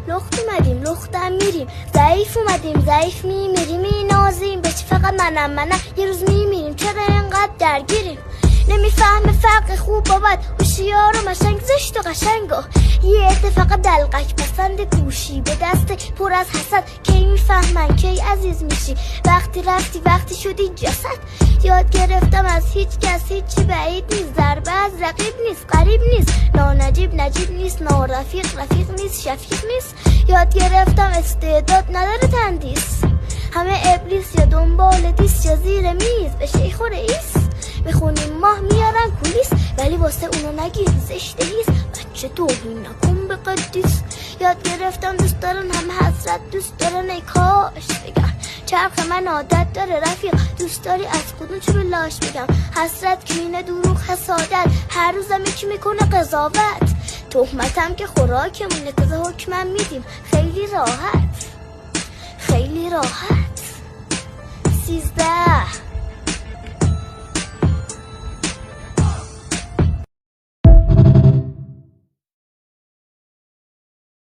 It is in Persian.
لخت اومدیم لختم میریم، ضعیف اومدیم ضعیف میمیریم، مینازیم به چی فقط منم یه روز میمیریم، چرا اینقدر درگیریم؟ نمیفهمه فرق خوب با بد، هوشیار و مشنگ، زشت و قشنگ و یه اتفاق دلقک پسند، گوشی به دست پر از حسد. کی میفهمن کی عزیز میشی، وقتی رفتی وقتی شدی جسد. یاد گرفتم از هیچ کس هیچی بعید نیست، ضربه از رقیب نیست قریب نیست، نانجیب نجیب نیست، نارفیق رفیق نیست، شفیق نیست. یاد گرفتم استعداد نداره تندیس، همه ابلیس یا دنبال دیس یا زیر میز به شیخ و رئیس. بخونیم ماه میارن کولیس، ولی واسه اونو نگیر زشته هیست، بچه توهین نکن به قدیس. یاد گرفتم دوست دارن همه حسرت دوست دارن، ای کاش بگم چرخ من عادت داره رفیق، دوست داری از کدوم چه به لاش بگم؟ حسرت کینه دروغ حسادت، هر روزم یکی میکنه قضاوت، تهمتم که خوراکمونه که حکمم میدیم خیلی راحت خیلی راحت. 13